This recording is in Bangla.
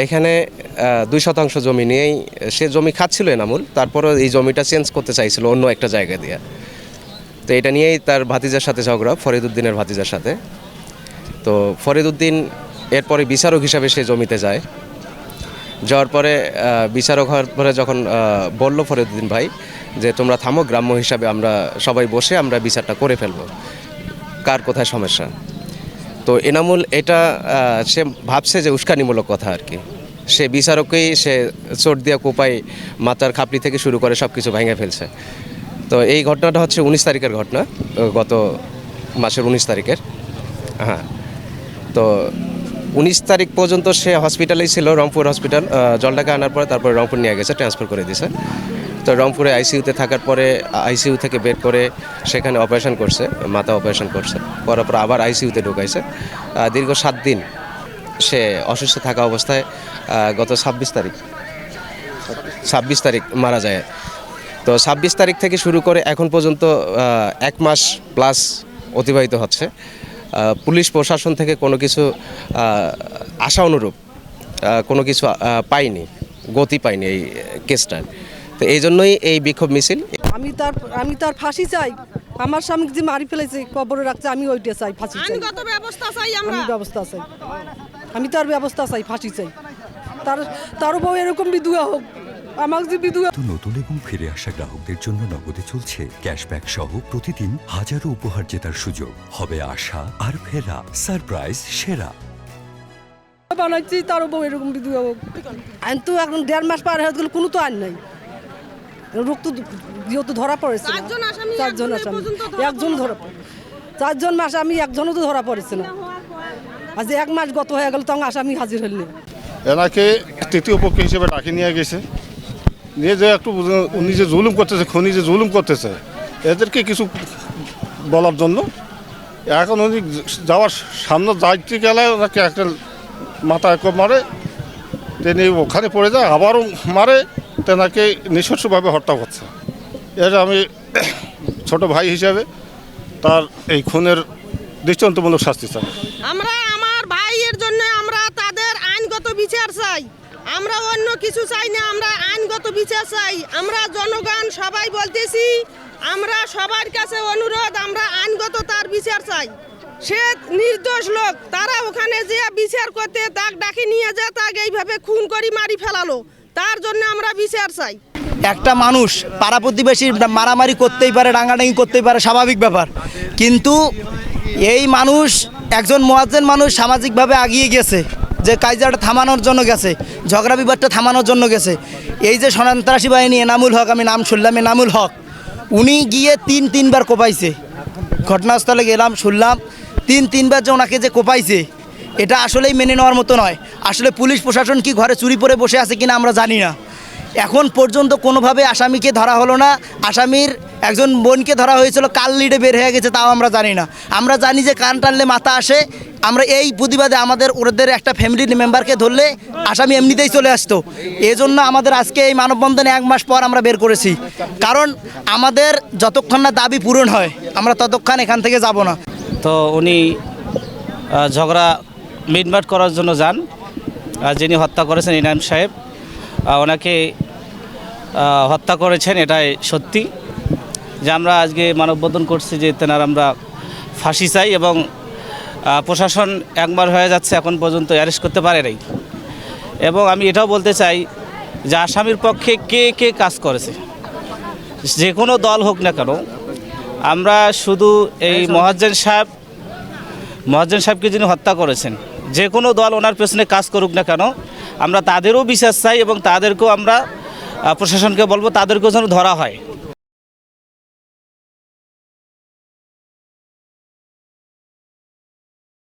এখানে 2% জমি নিয়েই সে জমি খাচ্ছিল এনামুল, তারপরও এই জমিটা চেঞ্জ করতে চাইছিল অন্য একটা জায়গা দিয়ে। তো এটা নিয়েই তার ভাতিজার সাথে ঝগড়া, ফরিদউদ্দিনের ভাতিজার সাথে। তো ফরিদউদ্দিন এরপরে বিচারক হিসাবে সে জমিতে যায়। যাওয়ার পরে বিচারক হওয়ার পরে যখন বলল ফরিদউদ্দিন ভাই যে তোমরা থামো, গ্রাম্য হিসাবে আমরা সবাই বসে আমরা বিচারটা করে ফেলবো, কার কোথায় সমস্যা। তো এনামুল এটা সে ভাবছে যে উস্কানিমূলক কথা আর কি। সে বিচারককেই সে চোট দিয়া কোপায়, মাথার খাপড়ি থেকে শুরু করে সব কিছু ভেঙে ফেলছে। তো এই ঘটনাটা হচ্ছে 19 তারিখের ঘটনা, গত মাসের 19 তারিখের। হ্যাঁ, তো 19 তারিখ পর্যন্ত সে হসপিটালেই ছিল, রংপুর হসপিটাল। জলঢাকা আনার পরে তারপরে রংপুর নিয়ে গেছে, ট্রান্সফার করে দিয়েছে। তো রংপুরে আইসিইউতে থাকার পরে আইসিইউ থেকে বের করে সেখানে অপারেশন করছে, মাথা অপারেশন করছে, করার পর আবার আইসিইউতে ঢুকাইছে। দীর্ঘ 7 দিন সে অসুস্থ থাকা অবস্থায় গত 26 তারিখ মারা যায়। তো 26 তারিখ থেকে শুরু করে এখন পর্যন্ত 1 মাস প্লাস অতিবাহিত হচ্ছে। পুলিশ প্রশাসন থেকে কোনো কিছু আশা অনুরূপ কোনো কিছু পাইনি, গতি পাইনি এই কেসটার। তো এই জন্যই এই বিক্ষোভ মিছিল। আমি তার ফাঁসি চাই। আমার স্বামী যে মারি ফেলেছে, কবরে রাখছে, আমি ওইটা চাই, ফাঁসি চাই। আইনগত ব্যবস্থা চাই আমরা। আমি তার ব্যবস্থা চাই, ফাঁসি চাই। তার বউ এরকম বিধবা হোক, আমাকে যে বিধবা। নতুন এবং ফিরে আসা গ্রাহকদের জন্য নগদে চলছে ক্যাশব্যাক সহ প্রতিদিন হাজারো উপহার জেতার সুযোগ। হবে আশা আর ফেরা, সারপ্রাইজ সেরা। বানাচ্ছি তার বউ এরকম বিধবা হোক। আইন তো এখন 1.5 মাস পার হয়ে গেল, কোনো তো আইন নাই। রোগ তো যেহেতু ধরা পড়েছে, 4জন আসামি, একজন ধরা পড়ে, 4জন আসামি, একজনও তো ধরা পড়েছে না। আজ 1 মাস গত হয়ে গেল, তখন আসামি হাজির হলেন। এনাকে তৃতীয় পক্ষ হিসেবে ডাকে নিয়ে গেছে, নিয়ে যে একটু উনি যে জুলুম করতেছে, খনি যে জুলুম করতেছে, এদেরকে কিছু বলার জন্য। এখন উনি যাওয়ার সামনে যাইতে গেলে ওনাকে একটা মাথায় মারে, তিনি ওখানে পড়ে যায়, আবারও মারে, তেনাকে নৃশংসভাবে হত্যা করছে। এর আমি ছোট ভাই হিসাবে তার এই খুনের দৃষ্টান্তমূলক শাস্তি চাই। আমরা আমার ভাইয়ের জন্য আমরা তাদের আইনগত বিচার চাই। আমরা অন্য কিছু চাই না, আমরা আইনগত বিচার চাই। আমরা জনগণ সবাই বলতেছি, আমরা সবার কাছে অনুরোধ, আমরা আইনগত তার বিচার চাই। সে নির্দোষ লোক, তারা ওখানে যে বিচার করতে তাক ডাকে নিয়ে যায়, তাকে এইভাবে খুন করে মারি ফেলালো, তার জন্য আমরা বিচার চাই। একটা মানুষ পাড়া প্রতিবেশী মারামারি করতেই পারে, ডাঙাডাঙি করতেই পারে, স্বাভাবিক ব্যাপার। কিন্তু এই মানুষ একজন মুয়াজ্জিন মানুষ সামাজিকভাবে এগিয়ে গেছে, যে কায়জাটা থামানোর জন্য গেছে, ঝগড়া বিবাদটা থামানোর জন্য গেছে। এই যে সন্ত্রাসী বাহিনী এনামুল হক, আমি নাম শুনলাম এনামুল হক, উনি গিয়ে 3বার কোপাইছে। ঘটনাস্থলে গেলাম, শুনলাম 3বার যে ওনাকে যে কোপাইছে, এটা আসলেই মেনে নেওয়ার মতো নয়। আসলে পুলিশ প্রশাসন কি ঘরে চুরি পরে বসে আছে কিনা আমরা জানি না। এখন পর্যন্ত কোনোভাবে আসামিকে ধরা হলো না। আসামির একজন বোনকে ধরা হয়েছিল, কাল লিডে বের হয়ে গেছে, তাও আমরা জানি না। আমরা জানি যে কান টানলে মাথা আসে। আমরা এই প্রতিবাদে ওদের একটা ফ্যামিলি মেম্বারকে ধরলে আসামি এমনিতেই চলে আসতো। এই জন্য আমাদের আজকে এই মানববন্ধনে 1 মাস পর আমরা বের করেছি, কারণ আমাদের যতক্ষণ না দাবি পূরণ হয় আমরা ততক্ষণ এখান থেকে যাব না। তো উনি ঝগড়া মিটমাট করার জন্য যান। যিনি হত্যা করেছেন ইনাম সাহেব, ওনাকে হত্যা করেছেন, এটাই সত্যি। যে আমরা আজকে মানববন্ধন করছি যে তেনার আমরা ফাঁসি চাই, এবং প্রশাসন 1 মাস হয়ে যাচ্ছে এখন পর্যন্ত অ্যারেস্ট করতে পারে নাই। এবং আমি এটাও বলতে চাই যে আসামির পক্ষে কে কে কাজ করেছে, যে কোনো দল হোক না কেন, আমরা শুধু এই মহাজ্জেন সাহেবকে যিনি হত্যা করেছেন, যে কোনো দল ওনার পেছনে কাজ করুক না কেন, আমরা তাদেরও বিচার চাই, এবং তাদেরকেও আমরা প্রশাসনকে বলবো তাদেরকেও যেন ধরা হয়।